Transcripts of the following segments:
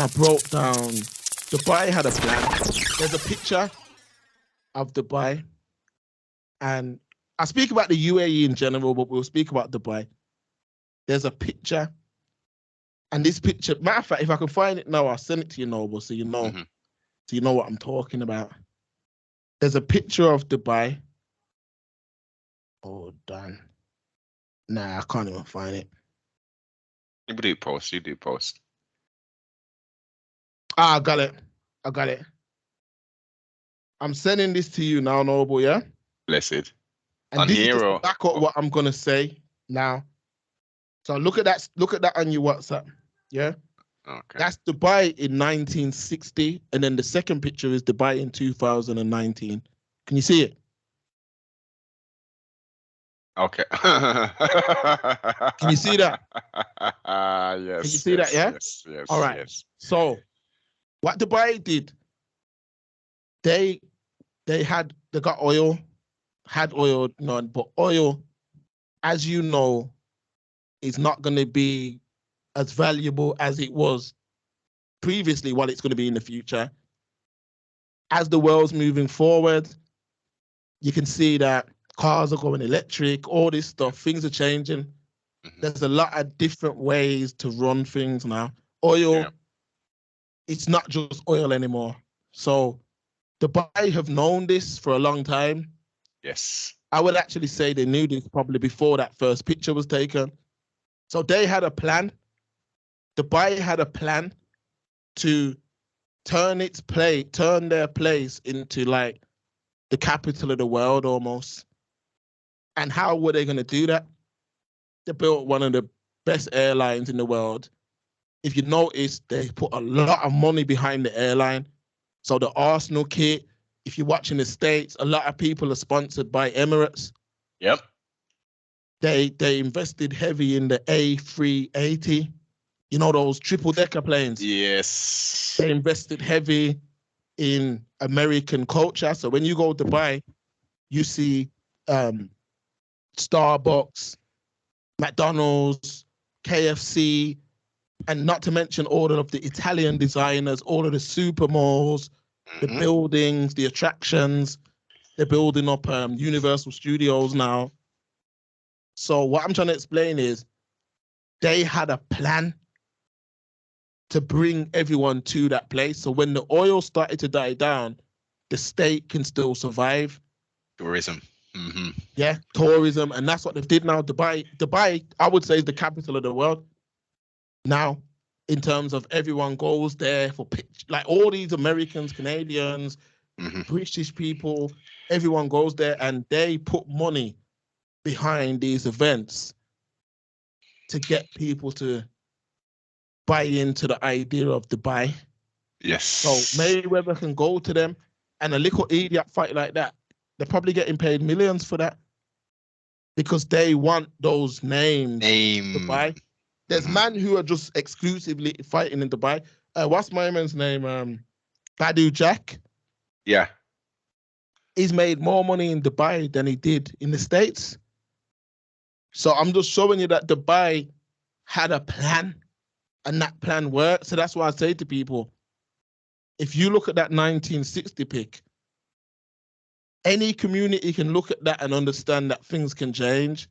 I broke down. Dubai had a plan. There's a picture of Dubai, and I speak about the UAE in general, but we'll speak about Dubai. There's a picture, and this picture, matter of fact, if I can find it now, I'll send it to you, Noble, so you know, so you know what I'm talking about. There's a picture of Dubai. Oh, damn. Nah, I can't even find it. You do post. You do post. Ah, I got it. I got it. I'm sending this to you now, Noble, yeah? Blessed. And On this is here just to or back up what I'm gonna say now. So look at that on your WhatsApp. Yeah. okay. That's Dubai in 1960, and then the second picture is Dubai in 2019. Can you see it? Okay. Can you see that? Yes. Can you see that? Yeah. Yes. All right. Yes. So what Dubai did, they got oil, had oil, but oil, as you know, is not going to be as valuable as it was previously, what it's going to be in the future. As the world's moving forward, you can see that cars are going electric, all this stuff, things are changing. There's a lot of different ways to run things now. Oil, it's not just oil anymore. So Dubai have known this for a long time. Yes. I would actually say they knew this probably before that first picture was taken. So they had a plan. Dubai had a plan to turn their place into like the capital of the world almost. And how were they going to do that? They built one of the best airlines in the world. If you notice, they put a lot of money behind the airline. So the Arsenal kit, if you're watching the States, a lot of people are sponsored by Emirates. Yep. They invested heavy in the A380, you know, those triple-decker planes. Yes. They invested heavy in American culture. So when you go to Dubai, you see Starbucks, McDonald's, KFC, and not to mention all of the Italian designers, all of the super malls, the buildings, the attractions. They're building up Universal Studios now. So what I'm trying to explain is they had a plan to bring everyone to that place. So when the oil started to die down, the state can still survive. Tourism. Yeah, tourism. And that's what they did now. Dubai, I would say, is the capital of the world now, in terms of everyone goes there for like all these Americans, Canadians, British people, everyone goes there and they put money behind these events to get people to buy into the idea of Dubai. Yes. So Mayweather can go to them, and a little idiot fight like that, they're probably getting paid millions for that because they want those names. Dubai. There's men who are just exclusively fighting in Dubai. What's my man's name? Badu Jack. Yeah. He's made more money in Dubai than he did in the States. So I'm just showing you that Dubai had a plan and that plan worked. So that's why I say to people, if you look at that 1960 pic, any community can look at that and understand that things can change.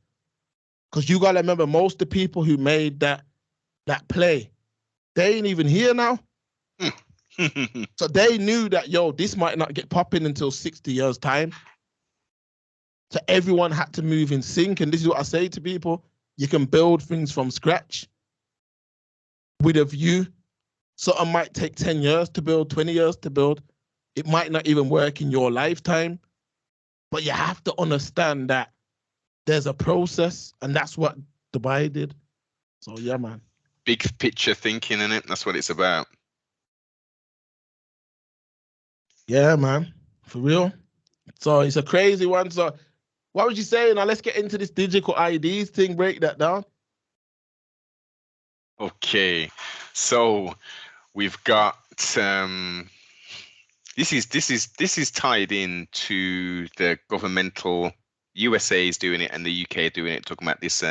Because you got to remember, most of the people who made that play, they ain't even here now. So they knew that, yo, this might not get popping until 60 years' time. So everyone had to move in sync. And this is what I say to people. You can build things from scratch with a view. Something might take 10 years to build, 20 years to build. It might not even work in your lifetime. But you have to understand that there's a process, and that's what Dubai did. So, yeah, man. Big picture thinking, in it. That's what it's about. Yeah, man. For real. So it's a crazy one. So what was you saying? Now let's get into this digital IDs thing. Break that down. Okay. So we've got this is tied in to the governmental. USA is doing it and the UK doing it, talking about this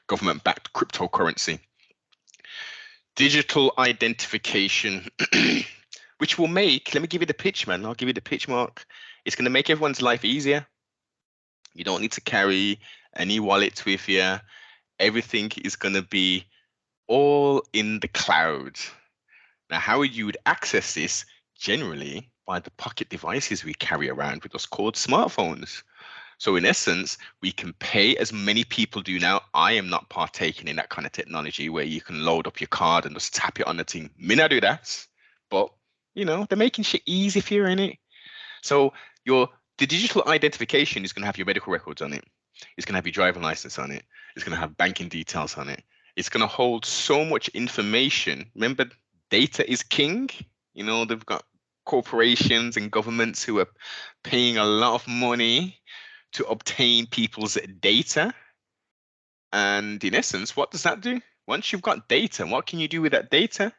government-backed cryptocurrency. Digital identification, which will make, let me give you the pitch, man. I'll give you the pitch, Mark. It's going to make everyone's life easier. You don't need to carry any wallet with you. Everything is going to be all in the cloud. Now, how you would access this generally by the pocket devices we carry around with us called smartphones. So in essence, we can pay as many people do now. I am not partaking in that kind of technology where you can load up your card and just tap it on the thing. Me not do that, but they're making shit easy if you're in it. So the digital identification is going to have your medical records on it. It's going to have your driving license on it. It's going to have banking details on it. It's going to hold so much information. Remember, data is king. They've got corporations and governments who are paying a lot of money to obtain people's data. And in essence, what does that do? Once you've got data, what can you do with that data?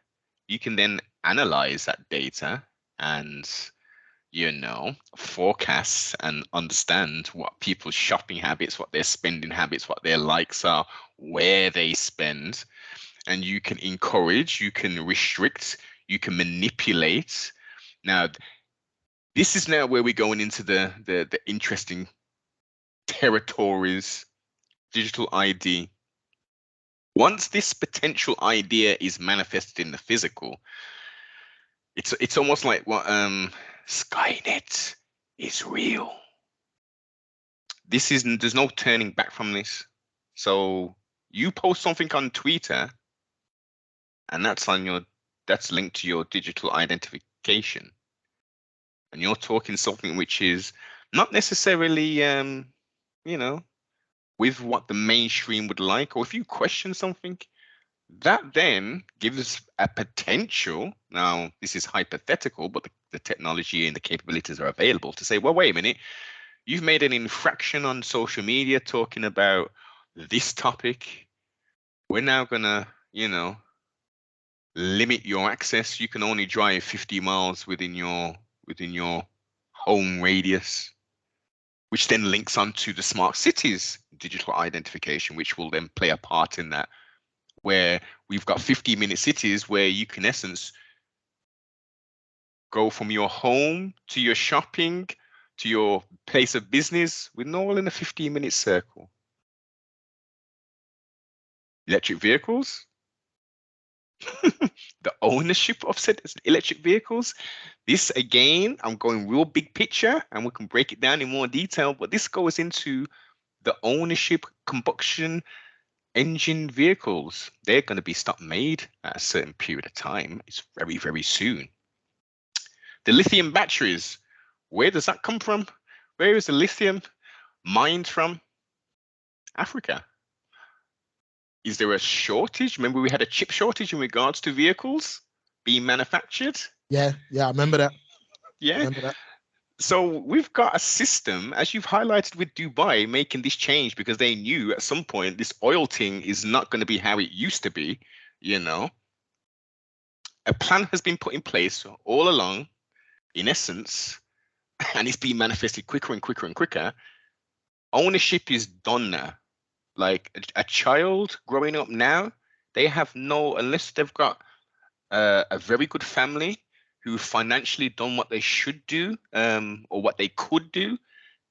You can then analyze that data and forecast and understand what people's shopping habits, what their spending habits, what their likes are, where they spend. And you can encourage, you can restrict, you can manipulate. Now, this is now where we're going into the interesting territories, digital ID. Once this potential idea is manifested in the physical, it's almost like what SkyNet is real. There's no turning back from this. So you post something on Twitter, and that's linked to your digital identification, and you're talking something which is not necessarily with what the mainstream would like, or if you question something, that then gives a potential. Now, this is hypothetical, but the technology and the capabilities are available to say, well, wait a minute, you've made an infraction on social media talking about this topic. We're now going to, limit your access. You can only drive 50 miles within your home radius, which then links onto the smart cities digital identification, which will then play a part in that, where we've got 50-minute cities where you can, in essence, go from your home to your shopping to your place of business with all in a 15-minute circle. Electric vehicles, the ownership of said electric vehicles. This, again, I'm going real big picture, and we can break it down in more detail, but this goes into the ownership combustion engine vehicles. They're going to be stopped made at a certain period of time. It's very, very soon. The lithium batteries, where does that come from? Where is the lithium mined from? Africa. Is there a shortage? Remember, we had a chip shortage in regards to vehicles being manufactured? Yeah, I remember that. Yeah. I remember that. So we've got a system, as you've highlighted with Dubai, making this change because they knew at some point this oil thing is not going to be how it used to be. A plan has been put in place all along, in essence, and it's being manifested quicker and quicker and quicker. Ownership is done now. Like a child growing up now, they have unless they've got a very good family who financially done what they should do, or what they could do,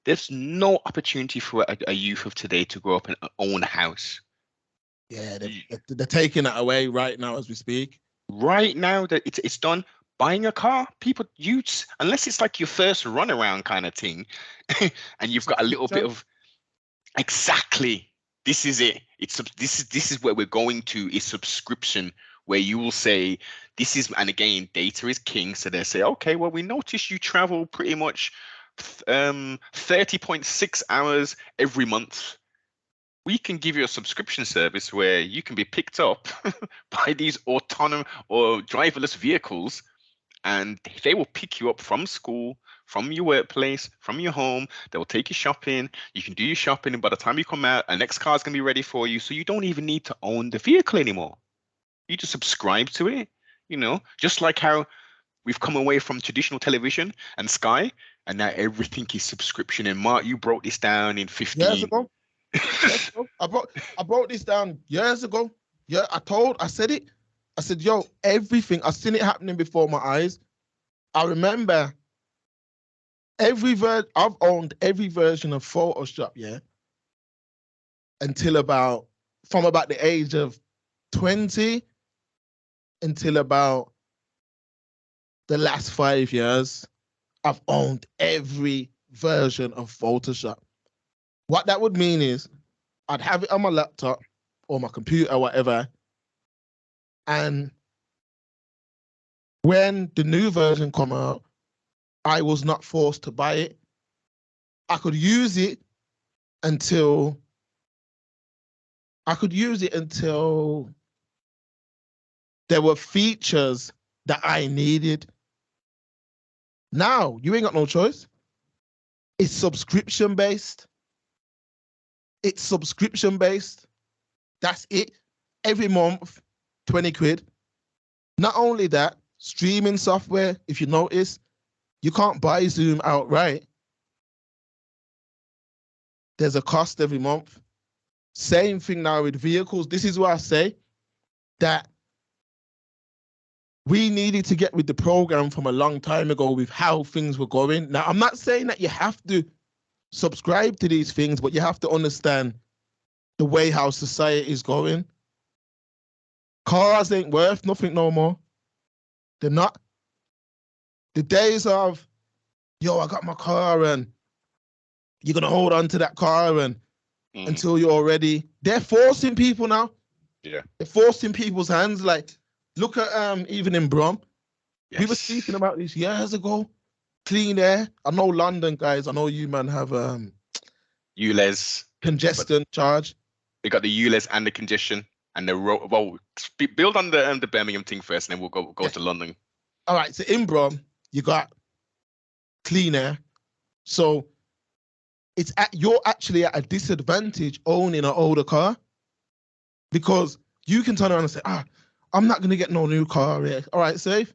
there's no opportunity for a youth of today to grow up and own a house. Yeah, they're taking that away right now as we speak. Right now that it's done. Buying a car, youths, unless it's like your first runaround kind of thing, and you've got a little bit of exactly. This is it. This is where we're going to, is subscription, where you will say this is, and again, data is king. So they say, okay, well, we notice you travel pretty much 30.6 hours every month. We can give you a subscription service where you can be picked up by these autonomous or driverless vehicles, and they will pick you up from school, from your workplace, from your home. They will take you shopping. You can do your shopping, and by the time you come out, a next car is going to be ready for you. So you don't even need to own the vehicle anymore. You just subscribe to it, just like how we've come away from traditional television and Sky, and now everything is subscription. And Mark, you broke this down in 15 years ago. I broke this down years ago. Yeah, I said it. I said, yo, everything, I've seen it happening before my eyes. I remember I've owned every version of Photoshop, yeah, from about the age of 20 until about the last 5 years. I've owned every version of Photoshop. What that would mean is I'd have it on my laptop or my computer, whatever. And when the new version come out, I was not forced to buy it. I could use it until there were features that I needed. Now you ain't got no choice. It's subscription based. That's it. Every month, 20 quid. Not only that, streaming software, if you notice, you can't buy Zoom outright. There's a cost every month. Same thing now with vehicles. This is why I say that we needed to get with the program from a long time ago with how things were going. Now, I'm not saying that you have to subscribe to these things, but you have to understand the way how society is going. Cars ain't worth nothing no more. They're not. The days of, yo, I got my car and you're going to hold on to that car and until you're ready. They're forcing people now. Yeah. They're forcing people's hands. Like, look at even in Brum. Yes. We were speaking about this years ago. Clean air. I know London, guys. I know you, man, have ULEZ. congestion charge. We got the ULEZ and the congestion and the road. Well, build on the Birmingham thing first, and then we'll go to London. All right. So in Brum, you got clean air. So you're actually at a disadvantage owning an older car because you can turn around and say, I'm not going to get no new car here. All right, safe.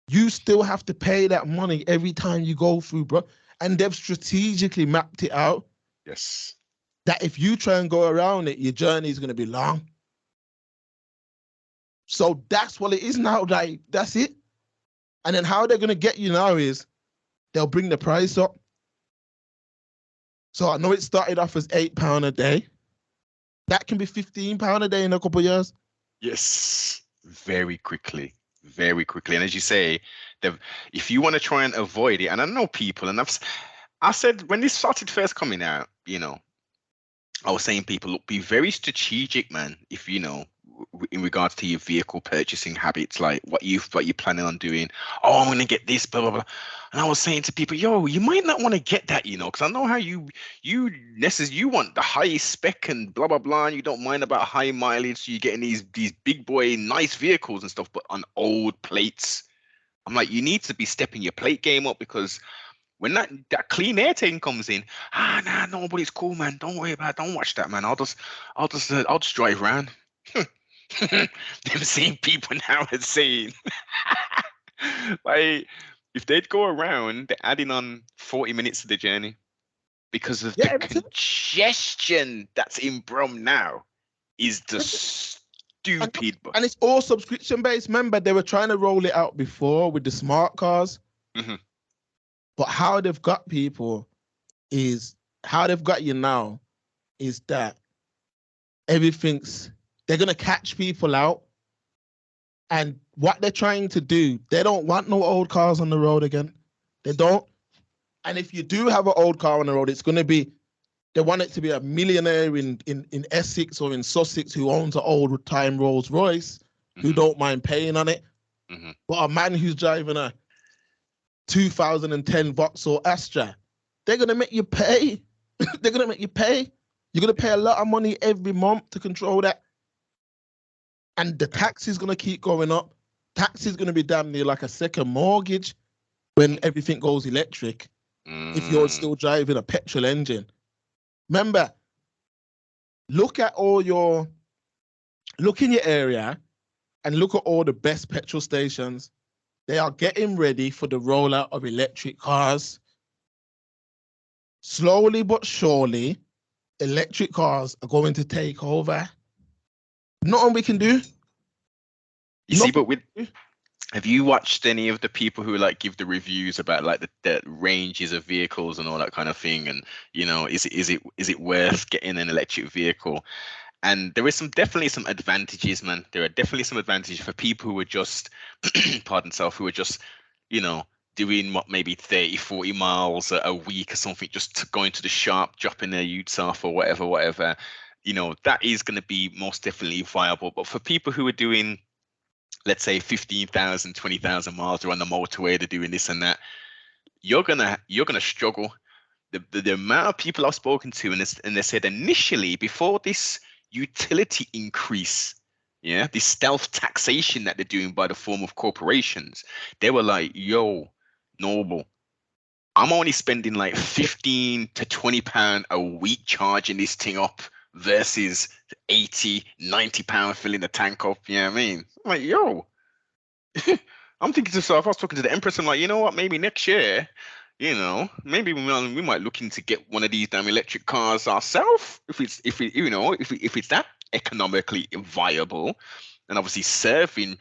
You still have to pay that money every time you go through, bro. And they've strategically mapped it out. Yes. That if you try and go around it, your journey is going to be long. So that's what it is now. Like, that's it. And then how they're going to get you now is they'll bring the price up. So I know it started off as £8 a day. That can be £15 a day in a couple of years. Yes, very quickly. And as you say, if you want to try and avoid it, and I know people, and I said when this started first coming out, I was saying people, look, be very strategic, man. If in regards to your vehicle purchasing habits, like what you're planning on doing. Oh, I'm gonna get this, blah blah blah. And I was saying to people, yo, you might not want to get that, because I know how you want the highest spec and blah blah blah, and you don't mind about high mileage. So you're getting these big boy nice vehicles and stuff, but on old plates. I'm like, you need to be stepping your plate game up because when that clean air thing comes in, nah, no, but it's cool, man. Don't worry about it. Don't watch that, man. I'll just drive around. Them same people now are saying, like, if they'd go around, they're adding on 40 minutes to the journey because of the congestion that's in Brum now is just stupid. And it's all subscription based. Remember, they were trying to roll it out before with the smart cars. Mm-hmm. But how they've got people is how they've got you now is that they're going to catch people out. And what they're trying to do, they don't want no old cars on the road again. They don't. And if you do have an old car on the road, it's going to be, they want it to be a millionaire in Essex or in Sussex who owns an old time Rolls Royce, who don't mind paying on it. Mm-hmm. But a man who's driving a 2010 Vauxhall Astra, they're going to make you pay. They're going to make you pay. You're going to pay a lot of money every month to control that. And the tax is going to keep going up. Tax is going to be damn near like a second mortgage when everything goes electric. If you're still driving a petrol engine. Remember, look in your area and look at all the best petrol stations. They are getting ready for the rollout of electric cars. Slowly but surely, electric cars are going to take over. Nothing we can do. You No, see, but with have you watched any of the people who like give the reviews about like the ranges of vehicles and all that kind of thing? And is it worth getting an electric vehicle? And there is definitely some advantages, man. There are definitely some advantages for people who are just, pardon self, who are just, you know, doing what maybe 30, 40 miles a week or something, just going to the shop, dropping their utes off or whatever. That is going to be most definitely viable. But for people who are doing, let's say 15,000, 20,000 miles, they're on the motorway, they're doing this and that, you're gonna struggle. The amount of people I've spoken to, and they said initially before this utility increase, this stealth taxation that they're doing by the form of corporations, they were like, yo, Noble, I'm only spending like 15 to 20 pound a week charging this thing up versus 80, 90 pound filling the tank up. You know what I mean? I'm like, yo, I'm thinking to myself, I was talking to the Empress, I'm like, you know what, maybe next year, maybe we might look into get one of these damn electric cars ourselves if it's that economically viable, and obviously serving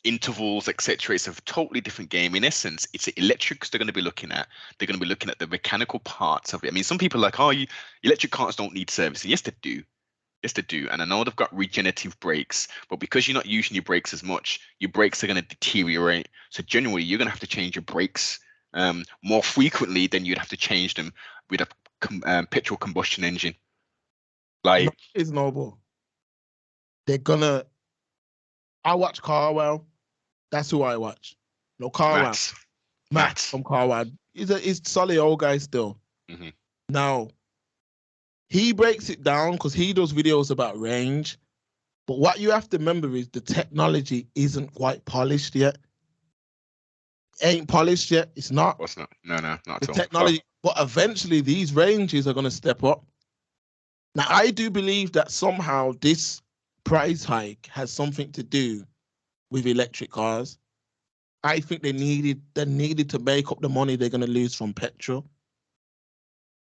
intervals, etc. It's a totally different game. In essence, it's electrics they're going to be looking at. They're going to be looking at the mechanical parts of it. I mean, some people are like, oh, electric cars don't need servicing. Yes, they do. Yes, they do. And I know they've got regenerative brakes, but because you're not using your brakes as much, your brakes are going to deteriorate. So generally, you're going to have to change your brakes more frequently than you'd have to change them with a petrol combustion engine. Like, it's Noble. I watch Carwell. That's who I watch. No, Carwell. Matt from Carwell. He's solid old guy still. Mm-hmm. Now, he breaks it down because he does videos about range. But what you have to remember is the technology isn't quite polished yet. Ain't polished yet. It's not. What's not? No, not the at all. technology. But eventually, these ranges are going to step up. Now, I do believe that somehow this price hike has something to do with electric cars. I think they needed to make up the money they're going to lose from petrol.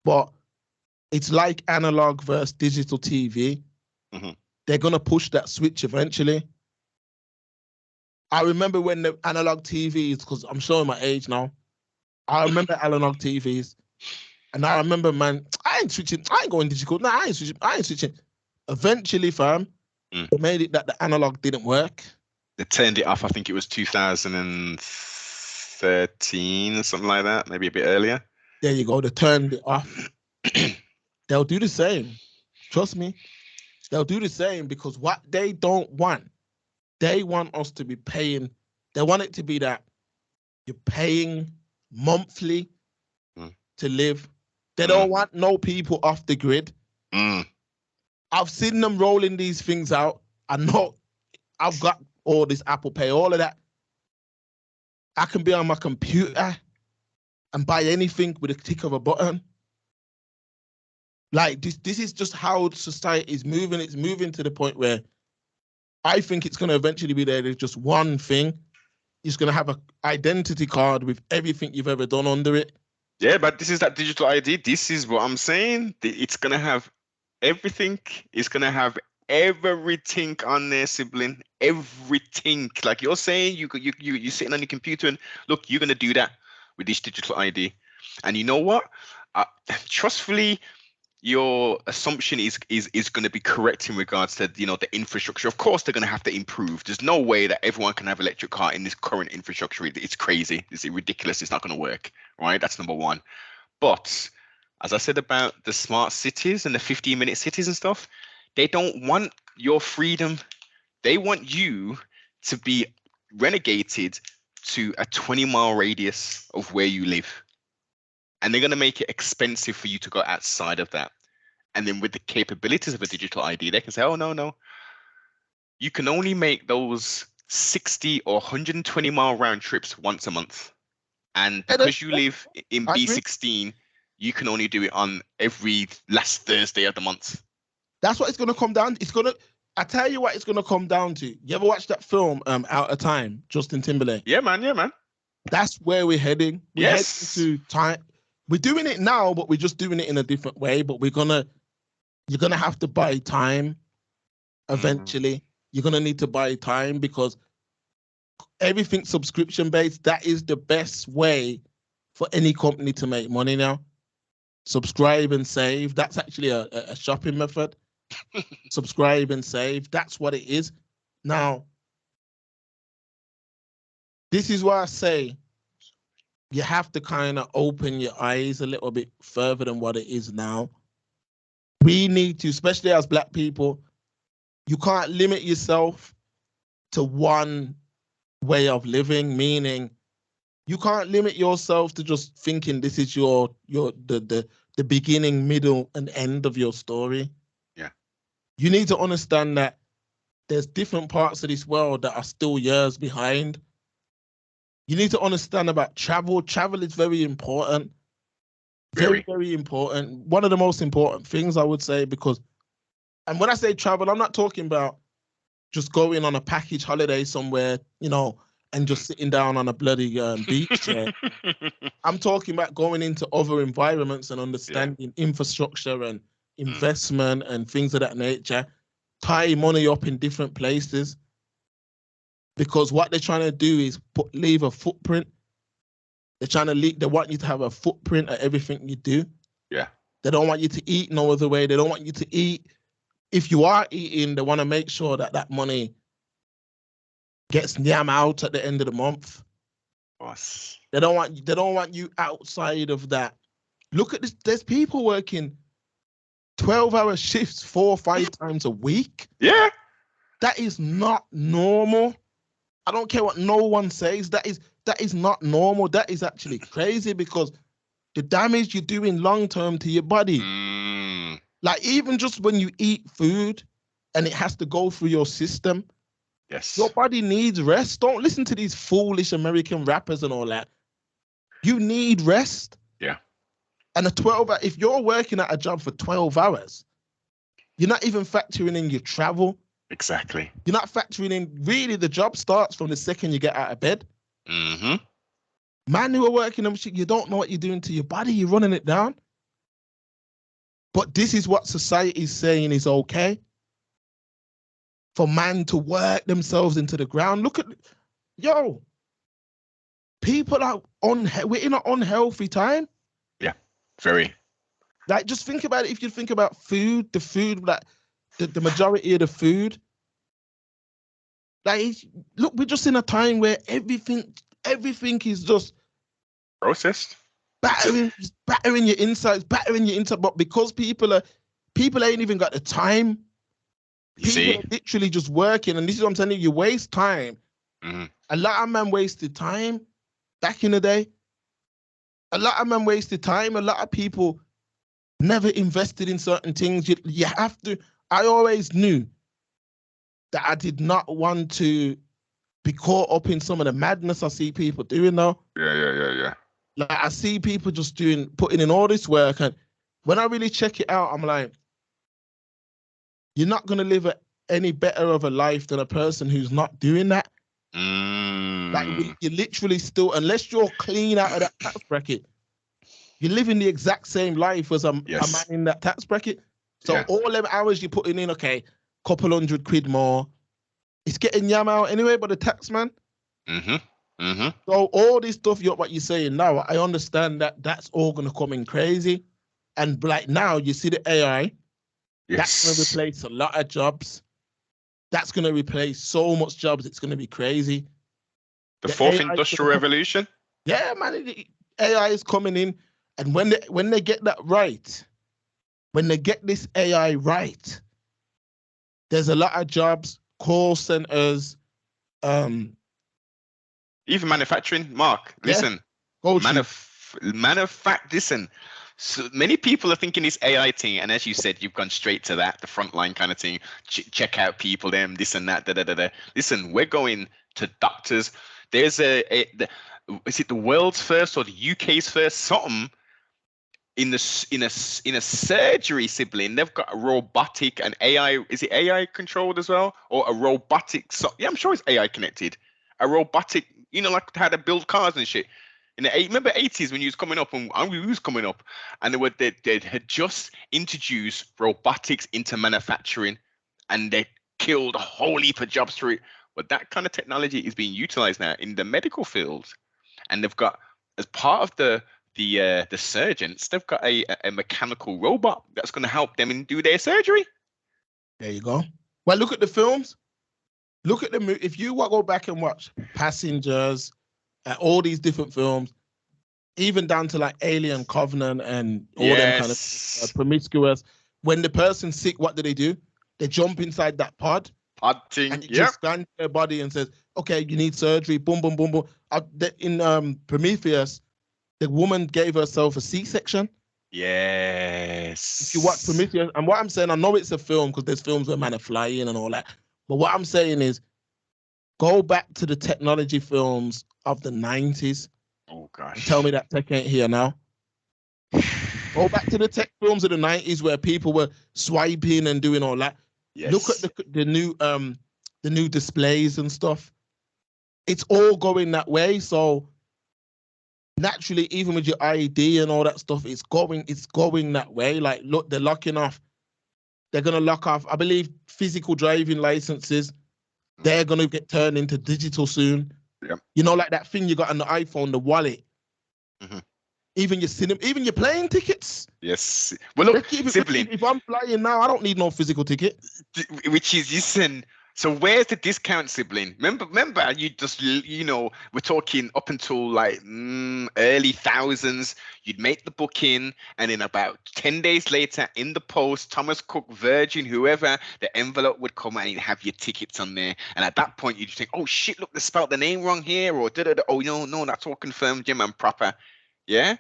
But it's like analog versus digital TV. Mm-hmm. They're going to push that switch eventually. I remember when the analog TVs, because I'm showing my age now. I remember analog TVs. And I remember, man, I ain't switching. I ain't going digital. No, I ain't switching. Eventually, fam, they made it that the analog didn't work. They turned it off. I think it was 2013 or something like that. Maybe a bit earlier. There you go. They turned it off. They'll do the same. Trust me. They'll do the same because what they don't want, they want us to be paying. They want it to be that you're paying monthly to live. They don't want no people off the grid. I've seen them rolling these things out. I know I've got all this Apple Pay, all of that. I can be on my computer and buy anything with a click of a button. Like this is just how society is moving. It's moving to the point where I think it's going to eventually be there's just one thing. It's going to have an identity card with everything you've ever done under it. Yeah, but this is that digital ID. This is what I'm saying. It's going to have everything. It's going to have everything on there, sibling. Everything. Like you're saying, you're sitting on your computer and look, you're going to do that with this digital ID. And you know what? Trustfully, your assumption is going to be correct in regards to the infrastructure. Of course, they're going to have to improve. There's no way that everyone can have electric car in this current infrastructure. It's crazy. It's ridiculous. It's not going to work. Right? That's number one. But as I said about the smart cities and the 15-minute cities and stuff, they don't want your freedom. They want you to be renegated to a 20-mile radius of where you live. And they're going to make it expensive for you to go outside of that. And then with the capabilities of a digital ID, they can say, oh, no. You can only make those 60 or 120-mile round trips once a month. And because you live in B16, you can only do it on every last Thursday of the month. That's what it's going to come down. I tell you what it's going to come down to. You ever watch that film, Out of Time, Justin Timberlake? Yeah, man. That's where we're heading. We're heading to time. We're doing it now, but we're just doing it in a different way. But you're gonna have to buy time eventually. you're going to need to buy time, because everything's subscription based. That is the best way for any company to make money now. Subscribe and save. That's actually a shopping method. Subscribe and save. That's what it is. Now, this is why I say you have to kind of open your eyes a little bit further than what it is now. We need to, especially as Black people, you can't limit yourself to one way of living, meaning you can't limit yourself to just thinking this is the beginning, middle, and end of your story. Yeah. You need to understand that there's different parts of this world that are still years behind. You need to understand about travel. Travel is very important. Very, very important. One of the most important things, I would say, because, and when I say travel, I'm not talking about just going on a package holiday somewhere, you know, and just sitting down on a bloody beach chair. I'm talking about going into other environments and understanding infrastructure and investment and things of that nature, tie money up in different places. Because what they're trying to do is leave a footprint. They're trying to they want you to have a footprint at everything you do. Yeah. They don't want you to eat no other way. They don't want you to eat. If you are eating, they want to make sure that that money gets yam out at the end of the month. Boss. They don't want you outside of that. Look at this. There's people working 12-hour shifts 4 or 5 times a week. Yeah. That is not normal. I don't care what no one says. That is not normal. That is actually crazy, because the damage you're doing long term to your body. Like, even just when you eat food and it has to go through your system, yes, your body needs rest. Don't listen to these foolish American rappers and all that. You need rest. Yeah. And if you're working at a job for 12 hours, you're not even factoring in your travel. Exactly. You're not factoring in, really, the job starts from the second you get out of bed. Mm-hmm. Man who are working on shit, you don't know what you're doing to your body. You're running it down. But this is what society is saying is okay. For man to work themselves into the ground. Look at, people are we're in an unhealthy time. Yeah, very. Like, just think about it. If you think about food, like the majority of the food, like, look, we're just in a time where everything is just processed, battering your insides, but because people ain't even got the time. People are literally just working, and this is what I'm telling you, you waste time. Mm-hmm. A lot of men wasted time back in the day. A lot of men wasted time. A lot of people never invested in certain things. You have to. I always knew that I did not want to be caught up in some of the madness I see people doing now. Yeah. Like, I see people just putting in all this work, and when I really check it out, I'm like, you're not gonna live any better of a life than a person who's not doing that. Like, you literally still, unless you're clean out of that tax bracket, you're living the exact same life as a man in that tax bracket. So all them hours you're putting in, okay, couple £100 more, it's getting yam out anyway by the tax man. So all this stuff, what you're saying now, I understand that that's all gonna come in crazy. And like, now you see the AI, that's gonna replace a lot of jobs. That's gonna replace so much jobs, it's gonna be crazy. The fourth industrial revolution? Yeah, man, AI is coming in, and when they get that right, when they get this AI right, there's a lot of jobs, call centers, even manufacturing. Mark, listen, listen. So many people are thinking this AI thing, and as you said, you've gone straight to that, the frontline kind of thing. Check out people, them, this and that, da. Listen, we're going to doctors. There's is it the world's first or the UK's first something in a surgery, sibling? They've got a robotic and AI. Is it AI controlled as well, or a robotic? Yeah, I'm sure it's AI connected. A robotic, like how to build cars and shit. Remember 80s when you was coming up, and we was coming up, and they had just introduced robotics into manufacturing, and they killed a whole heap of jobs through it. But that kind of technology is being utilized now in the medical field, and they've got, as part of the surgeons, they've got a mechanical robot that's going to help them do their surgery. There you go. Well, look at the films. Look at the if you go back and watch Passengers, all these different films, even down to like Alien Covenant and all them kind of promiscuous. When the person's sick, what do? They jump inside that pod thing, and it just scans their body and says, "Okay, you need surgery." Boom, boom, boom, boom. In Prometheus, the woman gave herself a C-section. Yes. If you watch Prometheus, and what I'm saying, I know it's a film because there's films where man are flying and all that, but what I'm saying is, go back to the technology films of the 90s. Oh gosh. Tell me that tech ain't here now. Go back to the tech films of the 90s where people were swiping and doing all that. Yes. Look at the new displays and stuff. It's all going that way. So naturally, even with your ID and all that stuff, it's going that way. Like, look, they're locking off. They're gonna lock off, I believe, physical driving licenses. They're gonna get turned into digital soon. Yep. You know, like that thing you got on the iPhone, the wallet. Mm-hmm. Even your cinema, even your plane tickets. Yes. Well, look, sibling. If I'm flying now, I don't need no physical ticket. Which is, listen. So where's the discount, sibling? Remember, you just, we're talking up until like early thousands. You'd make the booking, and then about 10 days later, in the post, Thomas Cook, Virgin, whoever, the envelope would come and you'd have your tickets on there. And at that point, you'd think, oh shit, look, they spelled the name wrong here, or da-da-da. Oh no, that's all confirmed, Jim, and proper. Yeah.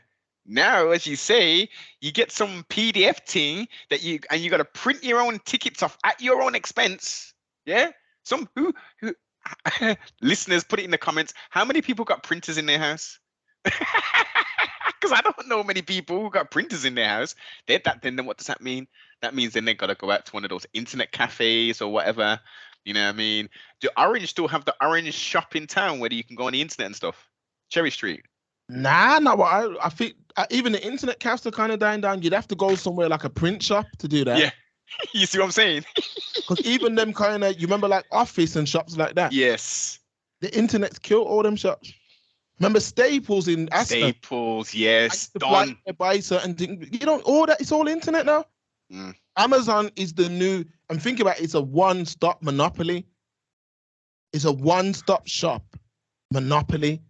Now, as you say, you get some PDF thing that you got to print your own tickets off at your own expense. Yeah. Some who listeners, put it in the comments. How many people got printers in their house? Because I don't know many people who got printers in their house. Then what does that mean? That means then they got to go out to one of those internet cafes or whatever. You know what I mean? Do Orange still have the Orange shop in town where you can go on the internet and stuff? Cherry Street. Nah, I think even the internet cafes are kind of dying down. You'd have to go somewhere like a print shop to do that. Yeah, you see what I'm saying? Because even them kind of, you remember like Office and shops like that? Yes. The internet's killed all them shops. Remember Staples in Aston? Staples, yes. Done. Buy certain things. You know, all that, it's all internet now. Amazon is the new, and think about it, it's a one-stop monopoly. It's a one-stop shop monopoly.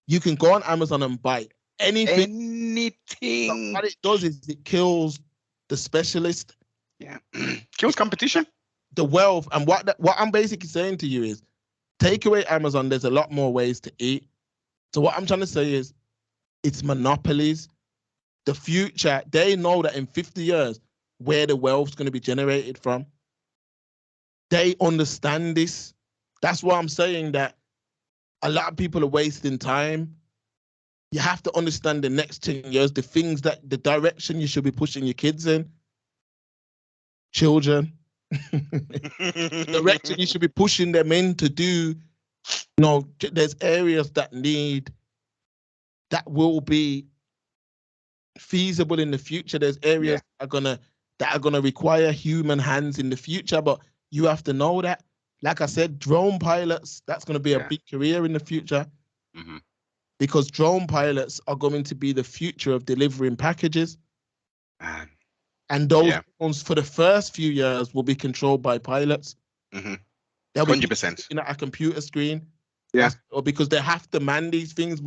You can go on Amazon and buy anything. But what it does is it kills the specialist. Yeah. Kills competition. The wealth. And what I'm basically saying to you is, take away Amazon, there's a lot more ways to eat. So what I'm trying to say is, it's monopolies. The future, they know that in 50 years, where the wealth's going to be generated from. They understand this. That's why I'm saying that a lot of people are wasting time. You have to understand the next 10 years, the direction you should be pushing your kids in. Children. The direction you should be pushing them in to do. There's areas that will be feasible in the future. There's areas that are gonna require human hands in the future, but you have to know that. Like I said, drone pilots, that's going to be a big career in the future. Mm-hmm. Because drone pilots are going to be the future of delivering packages. And those drones for the first few years will be controlled by pilots. Mm-hmm. They'll 100%. At a computer screen. Yeah. Or because they have to man these things, but